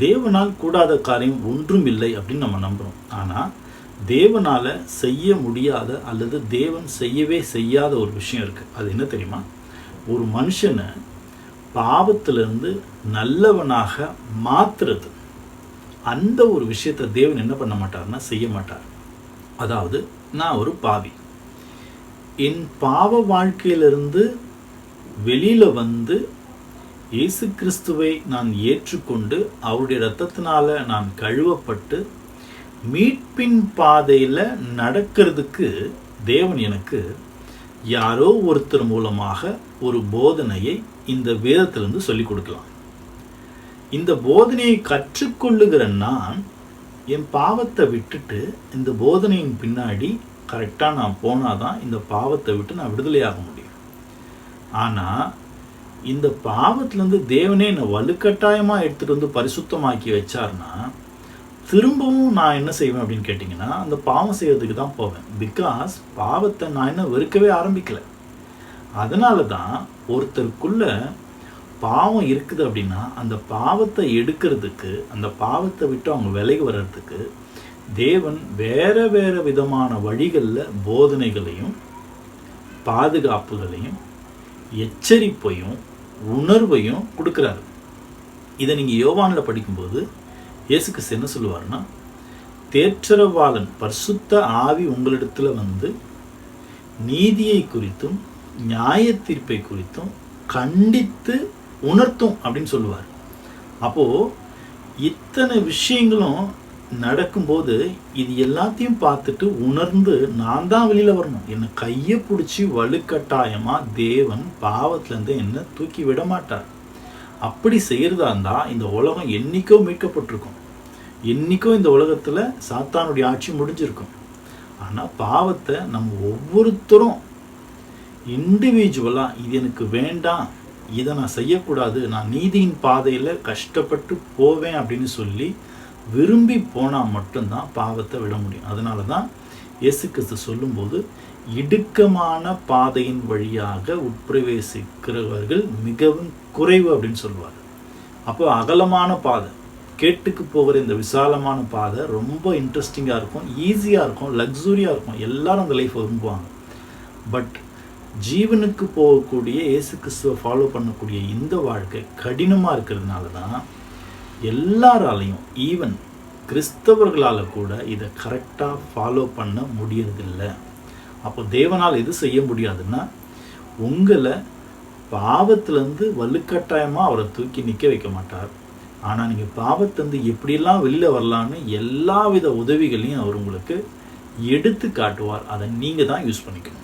தேவனால் கூடாத காரியம் ஒன்றும் இல்லை அப்படின்னு நம்ம நம்புகிறோம். ஆனால் தேவனால் செய்ய முடியாத அல்லது தேவன் செய்யவே செய்யாத ஒரு விஷயம் இருக்குது. அது என்ன தெரியுமா? ஒரு மனுஷனை பாவத்திலிருந்து நல்லவனாக மாற்றுறது. அந்த ஒரு விஷயத்தை தேவன் என்ன பண்ண மாட்டார்னா செய்ய மாட்டார். அதாவது நான் ஒரு பாவி, என் பாவ வாழ்க்கையிலிருந்து வெளியில் வந்து இயேசு கிறிஸ்துவை நான் ஏற்றுக்கொண்டு அவருடைய இரத்தத்தினால நான் கழுவப்பட்டு மீட்பின் பாதையில் நடக்கிறதுக்கு தேவன் எனக்கு யாரோ ஒருத்தர் மூலமாக ஒரு போதனையை இந்த வேதத்திலிருந்து சொல்லிக் கொடுக்கலாம். இந்த போதனையை கற்றுக்கொள்ளுகிற நான் என் பாவத்தை விட்டுட்டு இந்த போதனையின் பின்னாடி கரெக்டாக நான் போனாதான் இந்த பாவத்தை விட்டு நான் விடுதலையாக முடியும். ஆனால் இந்த பாவத்திலேருந்து தேவனே என்னை வலுக்கட்டாயமாக எடுத்துகிட்டு வந்து பரிசுத்தமாக்கி வச்சார்னா திரும்பவும் நான் என்ன செய்வேன் அப்படின்னு கேட்டிங்கன்னா அந்த பாவம் செய்யறதுக்கு தான் போவேன். பிகாஸ் பாவத்தை நான் என்ன வெறுக்கவே ஆரம்பிக்கலை. அதனால தான் ஒருத்தருக்குள்ள பாவம் இருக்குது அப்படின்னா அந்த பாவத்தை எடுக்கிறதுக்கு, அந்த பாவத்தை விட்டு அவங்க விலகி வர்றதுக்கு தேவன் வேறு வேறு விதமான வழிகளில் போதனைகளையும் பாதுகாப்புகளையும் எச்சரிப்பையும் உணர்வையும் கொடுக்குறாரு. இதை நீங்கள் யோவானில் படிக்கும்போது இயேசு கிறிஸ்து என்ன சொல்லுவார்னா, தேற்றரவாளன் பரிசுத்த ஆவி உங்களிடத்தில் வந்து நீதியை குறித்தும் நியாய தீர்ப்பை குறித்தும் கண்டித்து உணர்த்தும் அப்படின்னு சொல்லுவார். அப்போது இத்தனை விஷயங்களும் நடக்கும்போது இது எல்லாத்தையும் பார்த்துட்டு உணர்ந்து நான் தான் வெளியில் வரணும். என்னை கையை பிடிச்சி வலுக்கட்டாயமாக தேவன் பாவத்திலேருந்து என்னை தூக்கி விட மாட்டார். அப்படி செய்கிறதா இருந்தால் இந்த உலகம் என்றைக்கோ மீட்கப்பட்டிருக்கும், என்றைக்கோ இந்த உலகத்தில் சாத்தானுடைய ஆட்சி முடிஞ்சிருக்கும். ஆனால் பாவத்தை நம்ம ஒவ்வொருத்தரும் இண்டிவிஜுவலாக இது எனக்கு வேண்டாம், இதை நான் செய்யக்கூடாது, நான் நீதியின் பாதையில் கஷ்டப்பட்டு போவேன் அப்படின்னு சொல்லி விரும்பி போனால் மட்டும்தான் பாவத்தை விட முடியும். அதனால தான் இயேசு கிறிஸ்து சொல்லும்போது இடுக்கமான பாதையின் வழியாக உட்பிரவேசிக்கிறவர்கள் மிகவும் குறைவு அப்படின்னு சொல்லுவார். அப்போ அகலமான பாதை, கேட்டுக்கு போகிற இந்த விசாலமான பாதை ரொம்ப இன்ட்ரெஸ்டிங்காக இருக்கும், ஈஸியாக இருக்கும், லக்ஸூரியாக இருக்கும், எல்லாரும் அந்த லைஃப் விரும்புவாங்க. பட் ஜீவனுக்கு போகக்கூடிய இயேசு கிறிஸ்துவை ஃபாலோ பண்ணக்கூடிய இந்த வாழ்க்கை கடினமாக இருக்கிறதுனால தான் எல்லாராலையும், ஈவன் கிறிஸ்தவர்களால் கூட இதை கரெக்டாக ஃபாலோ பண்ண முடியறதில்லை. அப்போ தேவனால் எது செய்ய முடியாதுன்னா உங்களை பாவத்திலேருந்து வலுக்கட்டாயமாக அவரை தூக்கி நிற்க வைக்க மாட்டார். ஆனால் நீங்கள் பாவத்திலேருந்து எப்படியெல்லாம் வெளியில் வரலான்னு எல்லா வித உதவிகளையும் அவர் உங்களுக்கு எடுத்து காட்டுவார். அதை நீங்கள் தான் யூஸ் பண்ணிக்கணும்.